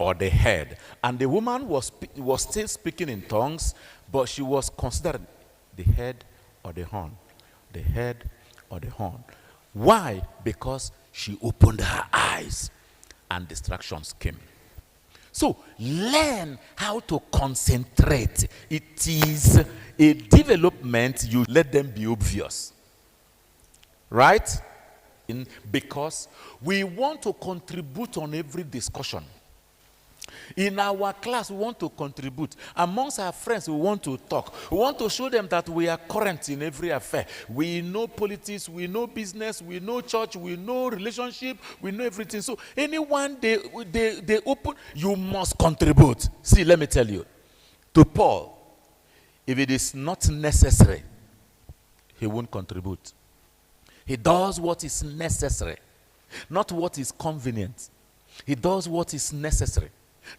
or the head. And the woman was still speaking in tongues, but she was considered the head or the horn. The head or the horn. Why? Because she opened her eyes and distractions came. So learn how to concentrate. It is a development, you let them be obvious. Right? Because we want to contribute on every discussion. In our class, we want to contribute. Amongst our friends, we want to talk. We want to show them that we are current in every affair. We know politics, we know business, we know church, we know relationship, we know everything. So anyone they open, you must contribute. See, let me tell you. To Paul, if it is not necessary, he won't contribute. He does what is necessary, not what is convenient. He does what is necessary,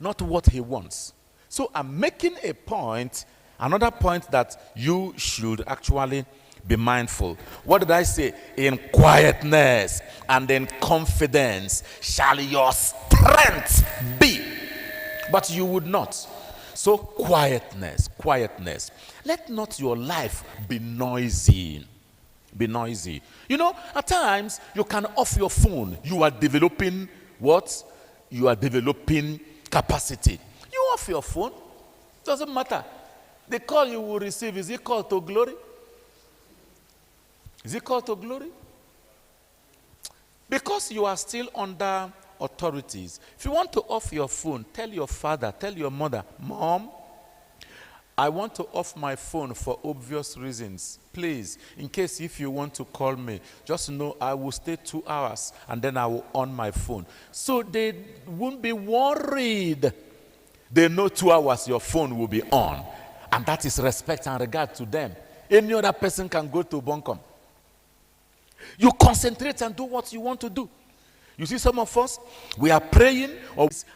not what he wants. So I'm making a point, another point that you should actually be mindful. What did I say? In quietness and in confidence shall your strength be. But you would not. So quietness. Let not your life be noisy. Be noisy. You know, at times you can off your phone. You are developing what? You are developing capacity. You off your phone. Doesn't matter. The call you will receive, is it called to glory? Is it called to glory? Because you are still under authorities. If you want to off your phone, tell your father, tell your mother, Mom, I want to off my phone for obvious reasons. Please, in case if you want to call me, just know I will stay 2 hours and then I will on my phone. So they won't be worried. They know 2 hours your phone will be on. And that is respect and regard to them. Any other person can go to bunkum. You concentrate and do what you want to do. You see, some of us, we are praying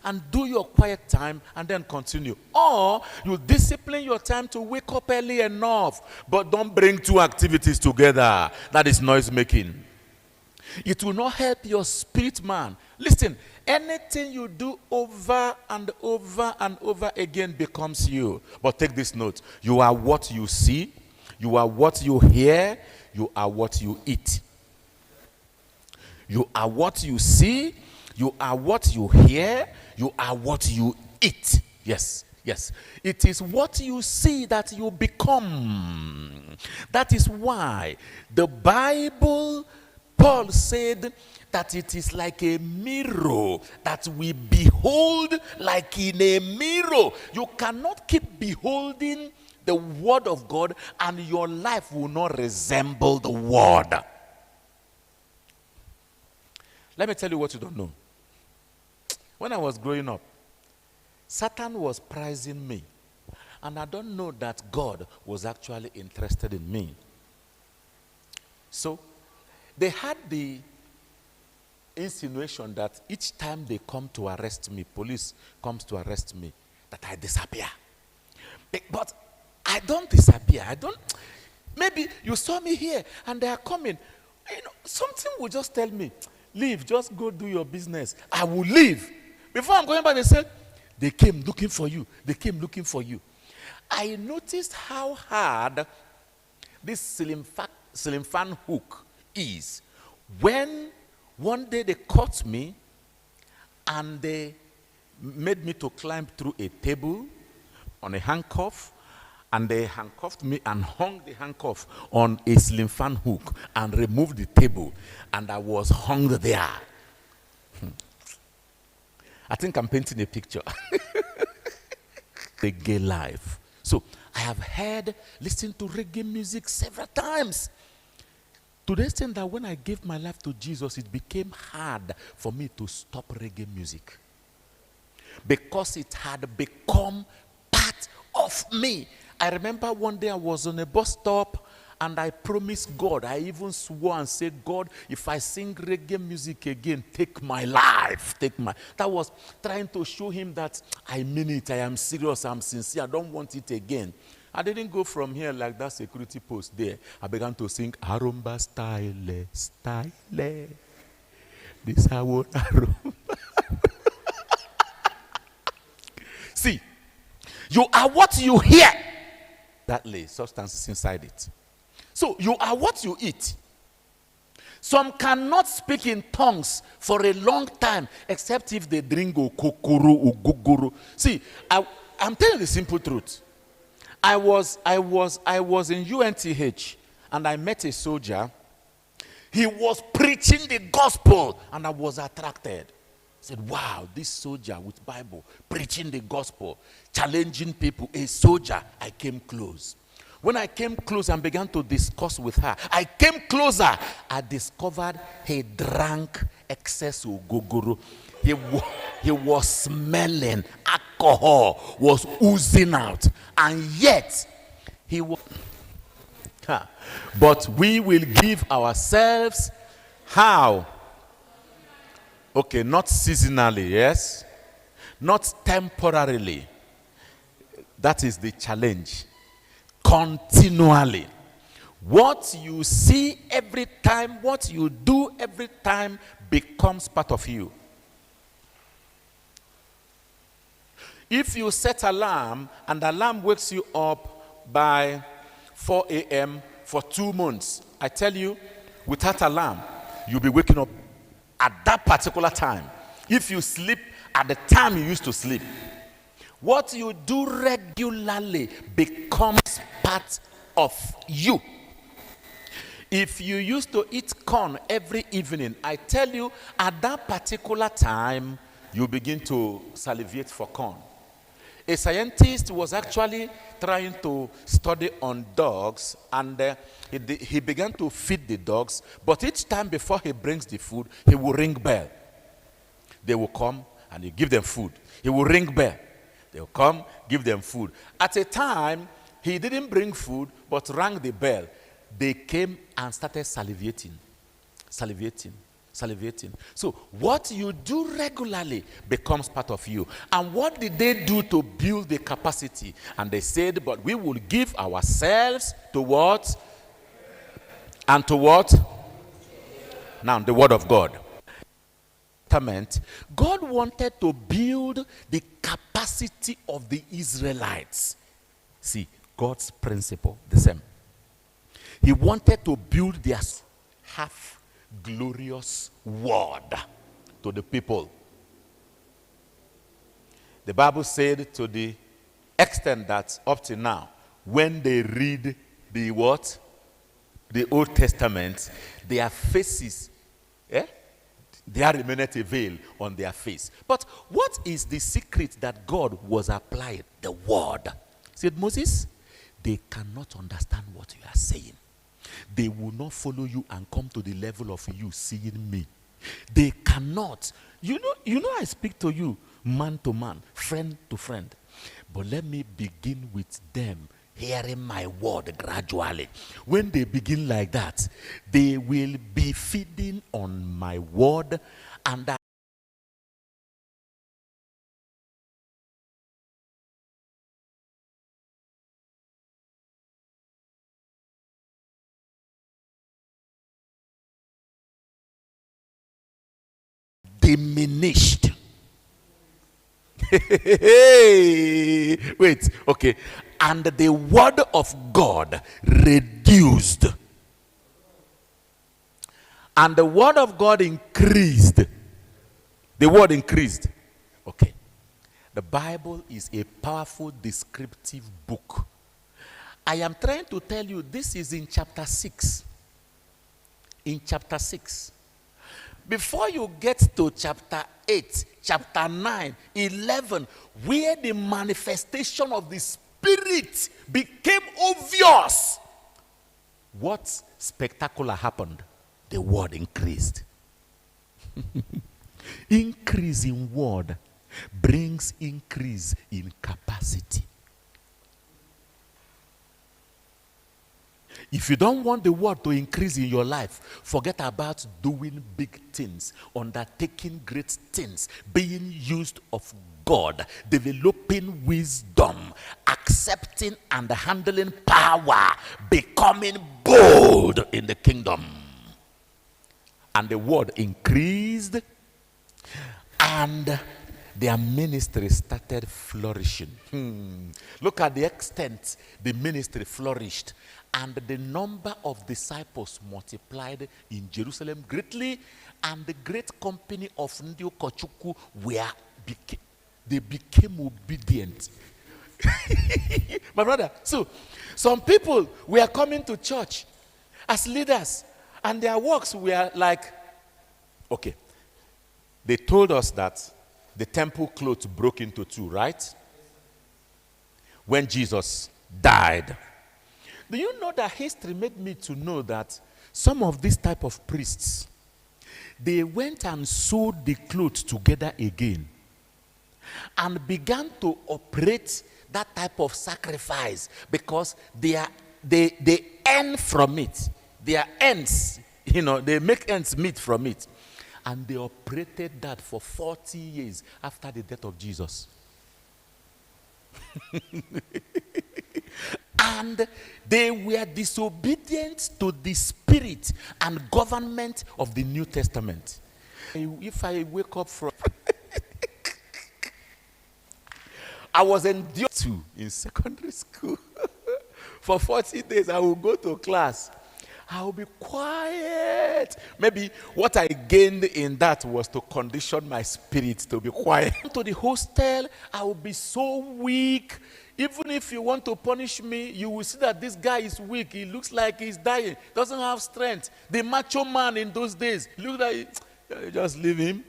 and do your quiet time and then continue. Or you discipline your time to wake up early enough, but don't bring two activities together. That is noise making. It will not help your spirit man. Listen, anything you do over and over and over again becomes you. But take this note. You are what you see. You are what you hear. You are what you eat. You are what you see, you are what you hear, you are what you eat. Yes. It is what you see that you become. That is why the Bible, Paul said that it is like a mirror that we behold like in a mirror. You cannot keep beholding the word of God and your life will not resemble the word. Let me tell you what you don't know. When I was growing up, Satan was prizing me. And I don't know that God was actually interested in me. So, they had the insinuation that each time they come to arrest me, police comes to arrest me, that I disappear. But I don't disappear. Maybe you saw me here and they are coming. You know, something will just tell me, leave, just go do your business. I will leave. Before I'm going back, they said, they came looking for you. They came looking for you. I noticed how hard this ceiling fan hook is. When one day they caught me and they made me to climb through a table on a handcuff, and they handcuffed me and hung the handcuff on a slim fan hook and removed the table. And I was hung there. I think I'm painting a picture. Reggae life. So I have listened to reggae music several times. To the extent that when I gave my life to Jesus, it became hard for me to stop reggae music. Because it had become part of me. I remember one day I was on a bus stop and I promised God, I even swore and said, God, if I sing reggae music again, take my life. That was trying to show him that I mean it, I am serious, I'm sincere, I don't want it again. I didn't go from here like that security post there. I began to sing, Arumba style. This I want Arumba. See, you are what you hear. That lay substances inside it. So you are what you eat. Some cannot speak in tongues for a long time except if they drink okokoro, ogogoro. See, I'm telling you the simple truth. I was in UNTH and I met a soldier. He was preaching the gospel and I was attracted. I said, wow, this soldier with Bible, preaching the gospel, challenging people, a soldier. I came close. When I came close and began to discuss with her, I came closer. I discovered he drank excess ogogoro. He was smelling. Alcohol was oozing out. And yet, he was... But we will give ourselves how? Okay, not seasonally, yes? Not temporarily. That is the challenge. Continually. What you see every time, what you do every time becomes part of you. If you set alarm and the alarm wakes you up by 4 a.m. for 2 months, I tell you, without alarm, you'll be waking up at that particular time. If you sleep at the time you used to sleep, what you do regularly becomes part of you. If you used to eat corn every evening, I tell you, at that particular time, you begin to salivate for corn. A scientist was actually trying to study on dogs, and he began to feed the dogs, but each time before he brings the food, he will ring bell. They will come and he give them food. He will ring bell. They will come, give them food. At a time, he didn't bring food, but rang the bell. They came and started salivating. So what you do regularly becomes part of you. And what did they do to build the capacity? And they said, but we will give ourselves to what? And to what? Now, the word of God. God wanted to build the capacity of the Israelites. See, God's principle, the same. He wanted to build their half glorious word to the people. The Bible said to the extent that up to now, when they read the what? The Old Testament, their faces, there remaineth a veil on their face. But what is the secret that God was applying? The word. Said Moses, they cannot understand what you are saying. They will not follow you and come to the level of you seeing me. They cannot. You know I speak to you man to man, friend to friend. But let me begin with them hearing my word gradually. When they begin like that, they will be feeding on my word, and that diminished. Wait, okay. And the word of God reduced. And the word of God increased. The word increased. Okay. The Bible is a powerful descriptive book. I am trying to tell you this is in chapter 6. In chapter 6. Before you get to chapter 8, chapter 9, 11, where the manifestation of the Spirit became obvious, what spectacular happened? The word increased. Increase in word brings increase in capacity. If you don't want the word to increase in your life, forget about doing big things, undertaking great things, being used of God, developing wisdom, accepting and handling power, becoming bold in the kingdom. And the word increased, and their ministry started flourishing. Look at the extent the ministry flourished. And the number of disciples multiplied in Jerusalem greatly, and the great company of Ndi Kochuku became obedient. My brother, so some people were coming to church as leaders, and their works were like, okay, they told us that the temple clothes broke into two, right? When Jesus died. Do you know that history made me to know that some of these type of priests, they went and sewed the clothes together again and began to operate that type of sacrifice because they earn from it. Their ends, they make ends meet from it. And they operated that for 40 years after the death of Jesus. And they were disobedient to the spirit and government of the New Testament. If I wake up from... I was endured to in secondary school. For 40 days, I will go to class. I will be quiet. Maybe what I gained in that was to condition my spirit to be quiet. To the hostel, I will be so weak. Even if you want to punish me, you will see that this guy is weak. He looks like he's dying. Doesn't have strength. The macho man in those days, look like, just leave him.